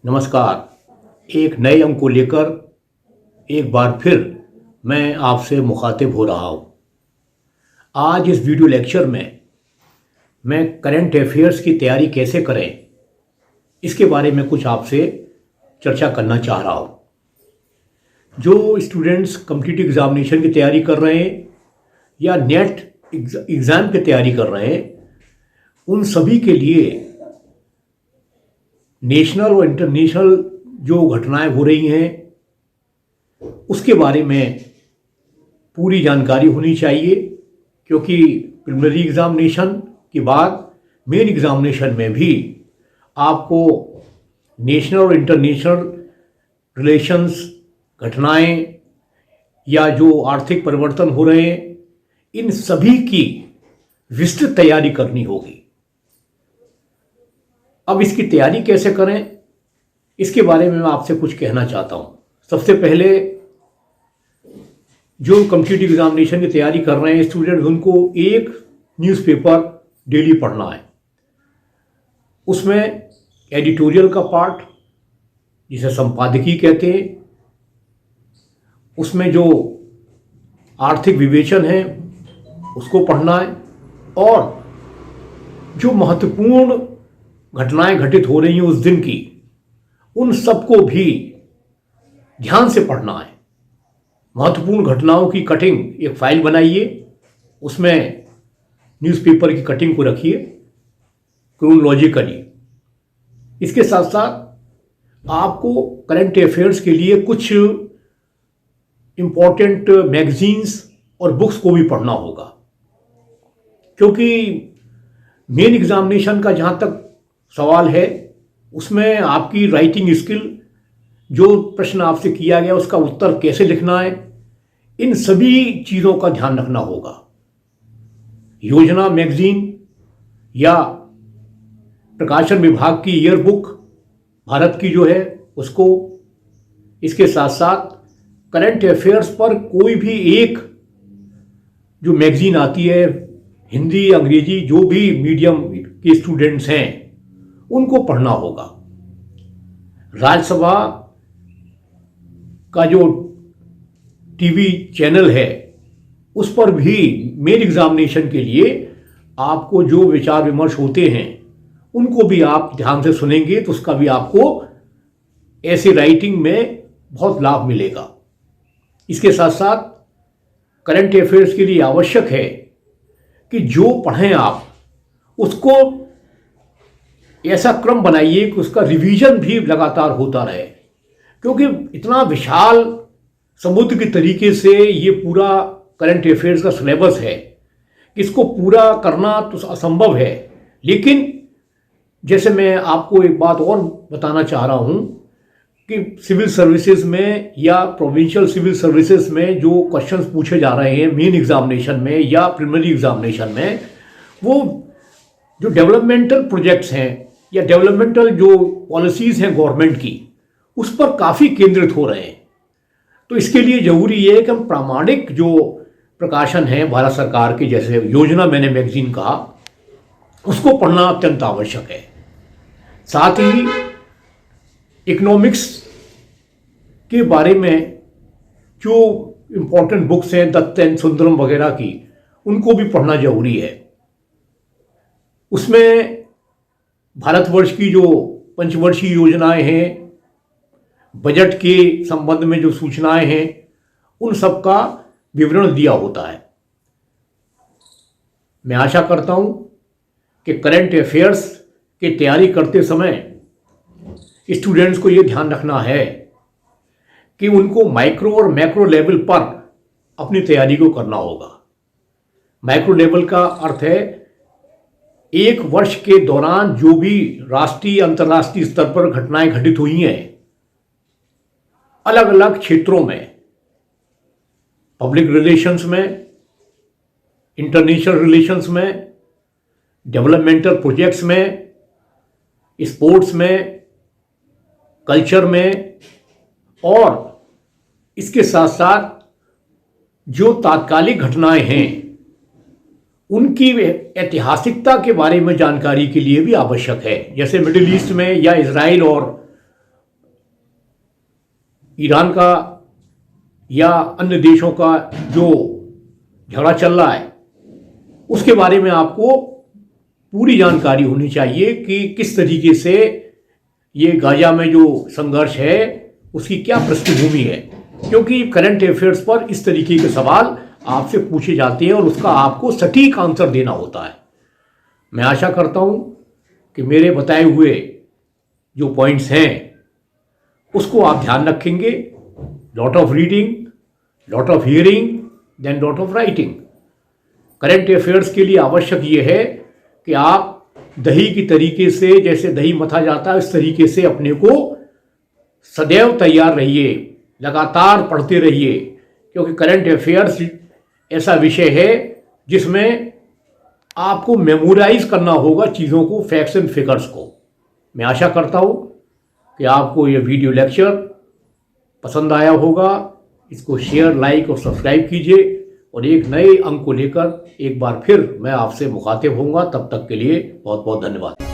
नमस्कार। एक नए अंक को लेकर एक बार फिर मैं आपसे मुखातिब हो रहा हूँ। आज इस वीडियो लेक्चर में मैं करंट अफेयर्स की तैयारी कैसे करें इसके बारे में कुछ आपसे चर्चा करना चाह रहा हूँ। जो स्टूडेंट्स कॉम्पिटिटिव एग्जामिनेशन की तैयारी कर रहे हैं या नेट एग्ज़ाम की तैयारी कर रहे हैं, उन सभी के लिए नेशनल और इंटरनेशनल जो घटनाएं हो रही हैं उसके बारे में पूरी जानकारी होनी चाहिए, क्योंकि प्रिलिमिनरी एग्जामिनेशन के बाद मेन एग्जामिनेशन में भी आपको नेशनल और इंटरनेशनल रिलेशंस, घटनाएं या जो आर्थिक परिवर्तन हो रहे हैं, इन सभी की विस्तृत तैयारी करनी होगी। अब इसकी तैयारी कैसे करें इसके बारे में मैं आपसे कुछ कहना चाहता हूँ। सबसे पहले जो कॉम्पिटिटिव एग्जामिनेशन की तैयारी कर रहे हैं स्टूडेंट, उनको एक न्यूज़पेपर डेली पढ़ना है। उसमें एडिटोरियल का पार्ट, जिसे संपादकीय कहते हैं, उसमें जो आर्थिक विवेचन है उसको पढ़ना है, और जो महत्वपूर्ण घटनाएं घटित हो रही हैं उस दिन की, उन सबको भी ध्यान से पढ़ना है। महत्वपूर्ण घटनाओं की कटिंग एक फाइल बनाइए, उसमें न्यूज़पेपर की कटिंग को रखिए क्रोनोलॉजिकली। इसके साथ साथ आपको करंट अफेयर्स के लिए कुछ इम्पोर्टेंट मैगजीन्स और बुक्स को भी पढ़ना होगा, क्योंकि मेन एग्जामिनेशन का जहाँ तक सवाल है उसमें आपकी राइटिंग स्किल, जो प्रश्न आपसे किया गया उसका उत्तर कैसे लिखना है, इन सभी चीज़ों का ध्यान रखना होगा। योजना मैगजीन या प्रकाशन विभाग की ईयर बुक भारत की जो है उसको, इसके साथ साथ करंट अफेयर्स पर कोई भी एक जो मैगजीन आती है, हिंदी अंग्रेजी जो भी मीडियम के स्टूडेंट्स हैं उनको पढ़ना होगा। राज्यसभा का जो टीवी चैनल है उस पर भी मेन एग्जामिनेशन के लिए आपको जो विचार विमर्श होते हैं उनको भी आप ध्यान से सुनेंगे तो उसका भी आपको ऐसी राइटिंग में बहुत लाभ मिलेगा। इसके साथ साथ करंट अफेयर्स के लिए आवश्यक है कि जो पढ़ें आप उसको ऐसा क्रम बनाइए कि उसका रिवीजन भी लगातार होता रहे, क्योंकि इतना विशाल समुद्र के तरीके से ये पूरा करंट अफेयर्स का सिलेबस है कि इसको पूरा करना तो असंभव है। लेकिन जैसे मैं आपको एक बात और बताना चाह रहा हूँ कि सिविल सर्विसेज में या प्रोविंशियल सिविल सर्विसेज में जो क्वेश्चंस पूछे जा रहे हैं मेन एग्जामिनेशन में या प्रिलिमिनरी एग्जामिनेशन में, वो जो डेवलपमेंटल प्रोजेक्ट्स हैं या डेवलपमेंटल जो पॉलिसीज़ हैं गवर्नमेंट की, उस पर काफ़ी केंद्रित हो रहे हैं। तो इसके लिए ज़रूरी है कि हम प्रामाणिक जो प्रकाशन है भारत सरकार के, जैसे योजना मैंने मैगजीन कहा, उसको पढ़ना अत्यंत आवश्यक है। साथ ही इकोनॉमिक्स के बारे में जो इम्पोर्टेंट बुक्स हैं दत्त एंड सुंदरम वगैरह की, उनको भी पढ़ना जरूरी है। उसमें भारतवर्ष की जो पंचवर्षीय योजनाएं हैं, बजट के संबंध में जो सूचनाएं हैं, उन सब का विवरण दिया होता है। मैं आशा करता हूं कि करंट अफेयर्स की तैयारी करते समय स्टूडेंट्स को ये ध्यान रखना है कि उनको माइक्रो और मैक्रो लेवल पर अपनी तैयारी को करना होगा। माइक्रो लेवल का अर्थ है एक वर्ष के दौरान जो भी राष्ट्रीय अंतर्राष्ट्रीय स्तर पर घटनाएं घटित हुई हैं अलग अलग क्षेत्रों में, पब्लिक रिलेशंस में, इंटरनेशनल रिलेशंस में, डेवलपमेंटल प्रोजेक्ट्स में, स्पोर्ट्स में, कल्चर में, और इसके साथ साथ जो तात्कालिक घटनाएं हैं उनकी ऐतिहासिकता के बारे में जानकारी के लिए भी आवश्यक है। जैसे मिडिल ईस्ट में या इजराइल और ईरान का या अन्य देशों का जो झगड़ा चल रहा है उसके बारे में आपको पूरी जानकारी होनी चाहिए कि किस तरीके से ये गाजा में जो संघर्ष है उसकी क्या पृष्ठभूमि है, क्योंकि करंट अफेयर्स पर इस तरीके के सवाल आपसे पूछे जाते हैं और उसका आपको सटीक आंसर देना होता है। मैं आशा करता हूं कि मेरे बताए हुए जो पॉइंट्स हैं उसको आप ध्यान रखेंगे। Lot of reading, lot of hearing, then lot of writing. Current affairs के लिए आवश्यक ये है कि आप दही की तरीके से, जैसे दही मथा जाता है, इस तरीके से अपने को सदैव तैयार रहिए, लगातार पढ़ते रहिए, क्योंकि करंट अफेयर्स ऐसा विषय है जिसमें आपको मेमोराइज करना होगा चीज़ों को, फैक्ट्स एंड फिगर्स को। मैं आशा करता हूँ कि आपको ये वीडियो लेक्चर पसंद आया होगा। इसको शेयर, लाइक और सब्सक्राइब कीजिए और एक नए अंक को लेकर एक बार फिर मैं आपसे मुखातिब होऊंगा। तब तक के लिए बहुत बहुत धन्यवाद।